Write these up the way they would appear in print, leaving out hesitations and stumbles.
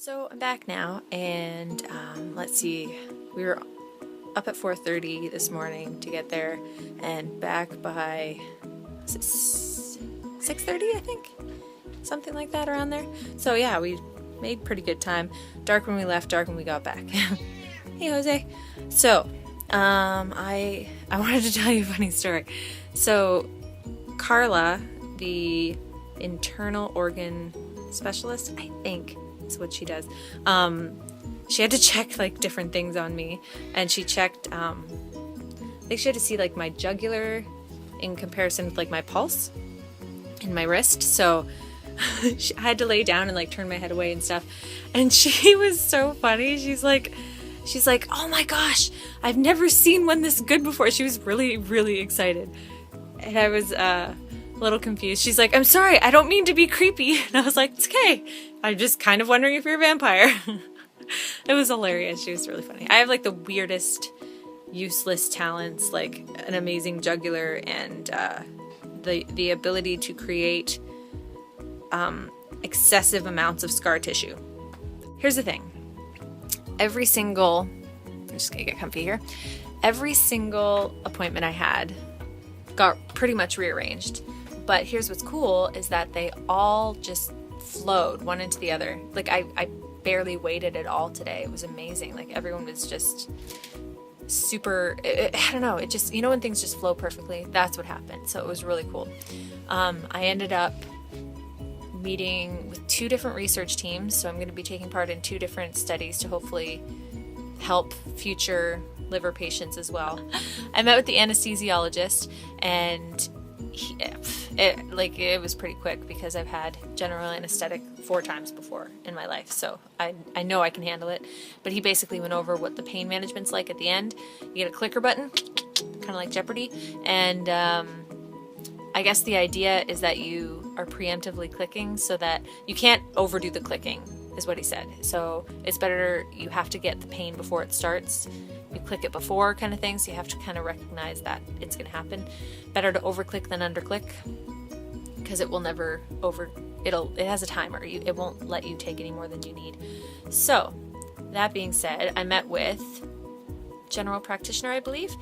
So I'm back now, and let's see, we were up at 4:30 this morning to get there, and back by 6:30, I think, something like that, around there. So yeah, we made pretty good time. Dark when we left, dark when we got back. Hey, Jose. So I wanted to tell you a funny story. So Carla, the internal organ specialist, I think is what she does. She had to check like different things on me, and she checked. I think she had to see like my jugular in comparison with like my pulse and my wrist. So I had to lay down and like turn my head away and stuff. And she was so funny. She's like, "Oh my gosh, I've never seen one this good before." She was really, really excited, and I was a little confused. She's like, "I'm sorry, I don't mean to be creepy." And I was like, "It's okay. I'm just kind of wondering if you're a vampire." It was hilarious. She was really funny. I have like the weirdest, useless talents, like an amazing jugular and the ability to create excessive amounts of scar tissue. Here's the thing. I'm just gonna get comfy here. Every single appointment I had got pretty much rearranged. But here's what's cool is that they all just flowed one into the other. Like I barely waited at all today. It was amazing. Like everyone was just super, I don't know, it just, you know, when things just flow perfectly, that's what happened. So it was really cool. I ended up meeting with 2 different research teams. So I'm going to be taking part in 2 different studies to hopefully help future liver patients as well. I met with the anesthesiologist, and it was pretty quick because I've had general anesthetic 4 times before in my life, so I know I can handle it. But he basically went over what the pain management's like at the end. You get a clicker button, kind of like Jeopardy, and I guess the idea is that you are preemptively clicking so that you can't overdo the clicking, is what he said. So it's better, you have to get the pain before it starts. You click it before, kind of thing, so you have to kind of recognize that it's going to happen. Better to overclick than underclick, because it will never it has a timer. It won't let you take any more than you need. So that being said, I met with general practitioner, I believe.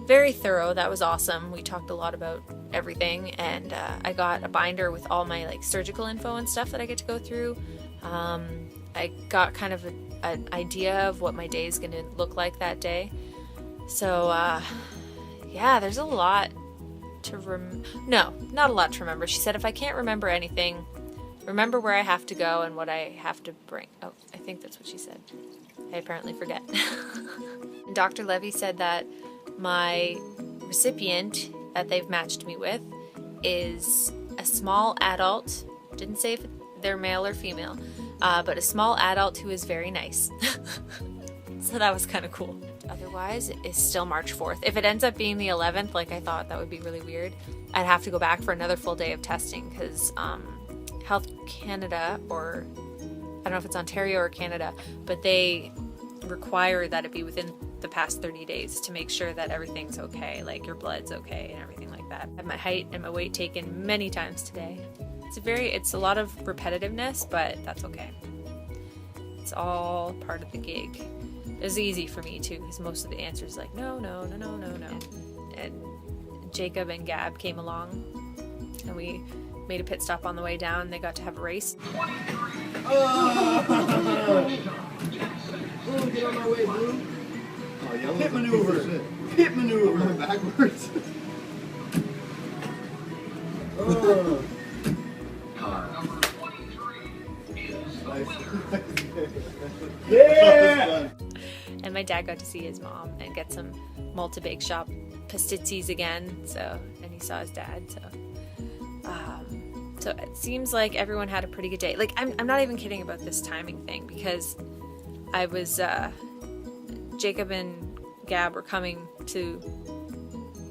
Very thorough. That was awesome. We talked a lot about everything, and I got a binder with all my like surgical info and stuff that I get to go through. I got kind of an idea of what my day is going to look like that day. So, yeah, there's a lot to No, not a lot to remember. She said if I can't remember anything, remember where I have to go and what I have to bring. Oh, I think that's what she said. I apparently forget. Dr. Levy said that my recipient that they've matched me with is a small adult. Didn't say if they're male or female, but a small adult who is very nice. So that was kind of cool. Otherwise, it's still March 4th. If it ends up being the 11th, like I thought, that would be really weird. I'd have to go back for another full day of testing because Health Canada, or I don't know if it's Ontario or Canada, but they require that it be within the past 30 days to make sure that everything's okay, like your blood's okay and everything like that. I had my height and my weight taken many times today. It's a lot of repetitiveness, but that's okay. It's all part of the gig. It was easy for me too, because most of the answers like no. And Jacob and Gab came along, and we made a pit stop on the way down. They got to have a race. Oh, get on my way, Blue. Oh, pit maneuver. Pit maneuver. Backwards. Oh. Yeah! And my dad got to see his mom and get some Malta Bake Shop pastizzis again. And he saw his dad. So it seems like everyone had a pretty good day. Like I'm not even kidding about this timing thing, because I was Jacob and Gab were coming to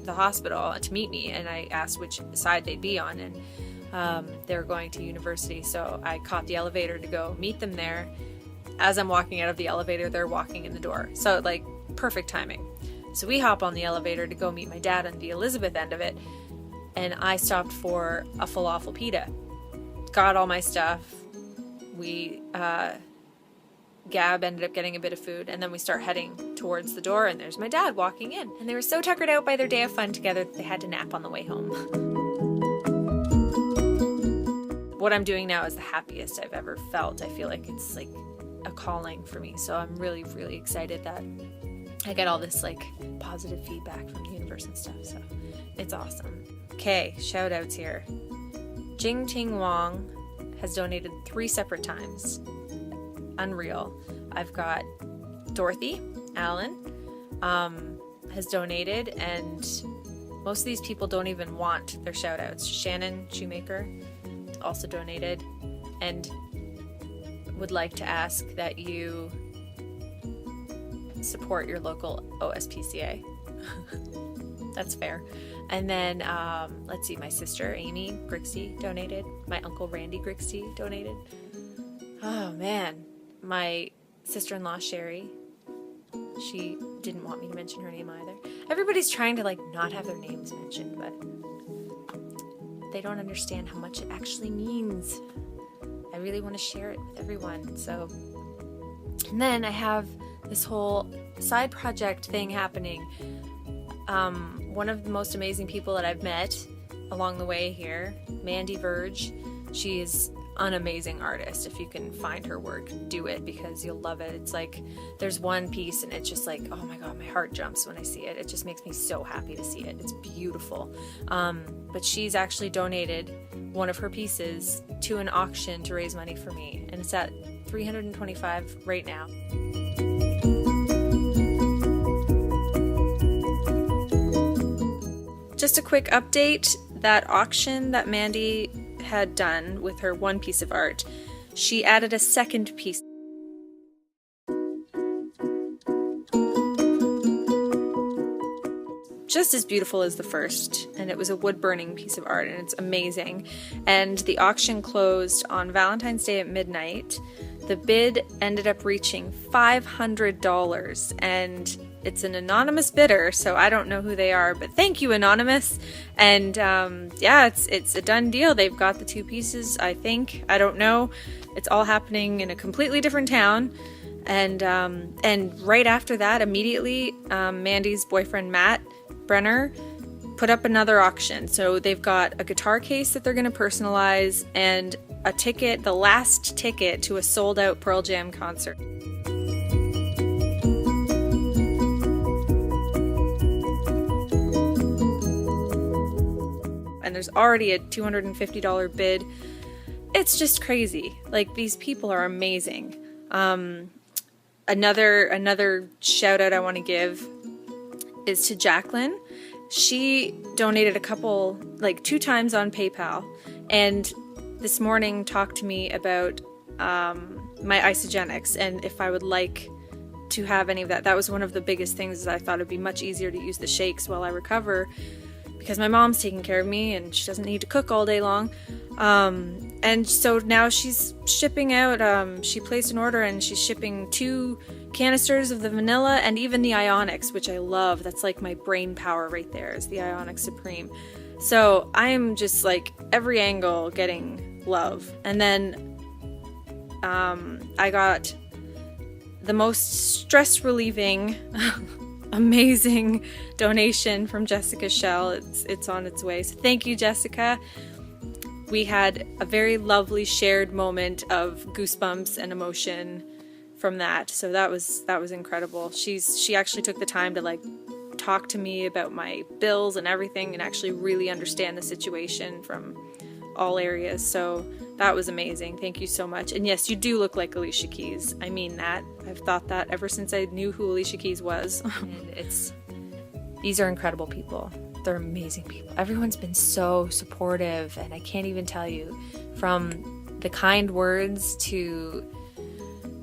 the hospital to meet me, and I asked which side they'd be on, and they were going to university, so I caught the elevator to go meet them there. As I'm walking out of the elevator, they're walking in the door. So like perfect timing. So we hop on the elevator to go meet my dad on the Elizabeth end of it, and I stopped for a falafel pita. Got all my stuff. We Gab ended up getting a bit of food, and then we start heading towards the door, and there's my dad walking in. And they were so tuckered out by their day of fun together that they had to nap on the way home. What I'm doing now is the happiest I've ever felt. I feel like it's like a calling for me. So I'm really, really excited that I get all this like positive feedback from the universe and stuff. So it's awesome. Okay, shout outs here. Jing Ting Wong has donated 3 separate times. Unreal. I've got Dorothy Allen has donated, and most of these people don't even want their shout outs. Shannon Shoemaker also donated and would like to ask that you support your local OSPCA. That's fair. And then let's see, my sister Amy Grixey donated. My uncle Randy Grixey donated. Oh man, my sister-in-law Sherry, she didn't want me to mention her name either. Everybody's trying to like not have their names mentioned, but they don't understand how much it actually means. I really want to share it with everyone. So, and then I have this whole side project thing happening. One of the most amazing people that I've met along the way here, Mandy Verge, she is an amazing artist. If you can find her work, do it because you'll love it. It's like there's one piece and it's just like, oh my god, my heart jumps when I see it. It just makes me so happy to see it. It's beautiful. But she's actually donated one of her pieces to an auction to raise money for me, and it's at $325 right now. Just a quick update, that auction that Mandy had done with her one piece of art, she added a second piece. Just as beautiful as the first, and it was a wood burning piece of art, and it's amazing. And the auction closed on Valentine's Day at midnight. The bid ended up reaching $500, and it's an anonymous bidder, so I don't know who they are, but thank you, Anonymous. And yeah, it's a done deal. They've got the 2 pieces, I think. I don't know. It's all happening in a completely different town. And right after that, immediately, Mandy's boyfriend Matt Brenner put up another auction. So they've got a guitar case that they're going to personalize and a ticket, the last ticket to a sold-out Pearl Jam concert. And there's already a $250 bid. It's just crazy. Like, these people are amazing. Another shout out I want to give is to Jacqueline. She donated a couple, like 2 times on PayPal, and this morning talked to me about my Isagenix and if I would like to have any of that. That was one of the biggest things, is I thought it'd be much easier to use the shakes while I recover, because my mom's taking care of me and she doesn't need to cook all day long. And so now she's shipping out, she placed an order and she's shipping 2 canisters of the vanilla and even the Ionix, which I love. That's like my brain power right there, is the Ionix Supreme. So I am just like every angle getting love. And then I got the most stress relieving amazing donation from Jessica Shell. It's on its way. So thank you, Jessica. We had a very lovely shared moment of goosebumps and emotion from that. So that was incredible. She actually took the time to like talk to me about my bills and everything and actually really understand the situation from all areas. So that was amazing. Thank you so much. And yes, you do look like Alicia Keys. I mean that. I've thought that ever since I knew who Alicia Keys was. And these are incredible people. They're amazing people. Everyone's been so supportive, and I can't even tell you, from the kind words to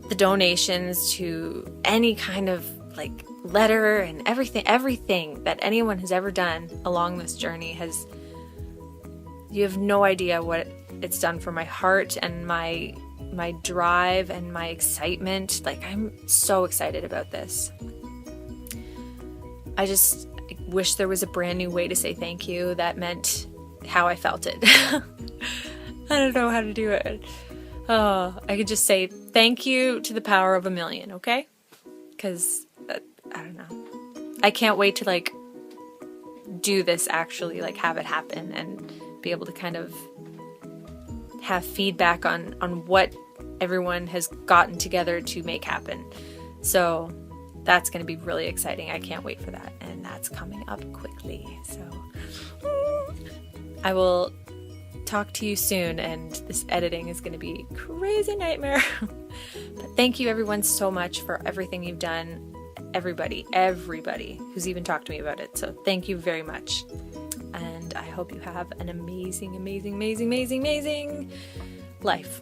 the donations to any kind of like letter and everything that anyone has ever done along this journey you have no idea what it's done for my heart and my drive and my excitement. Like, I'm so excited about this. I just wish there was a brand new way to say thank you that meant how I felt it. I don't know how to do it. Oh, I could just say thank you to the power of 1,000,000, okay? Because, I don't know. I can't wait to, like, do this actually, like, have it happen and be able to kind of have feedback on what everyone has gotten together to make happen. So that's going to be really exciting. I can't wait for that. And that's coming up quickly. So I will talk to you soon, and this editing is going to be a crazy nightmare. But thank you everyone so much for everything you've done. Everybody who's even talked to me about it. So thank you very much. And I hope you have an amazing, amazing, amazing, amazing, amazing life.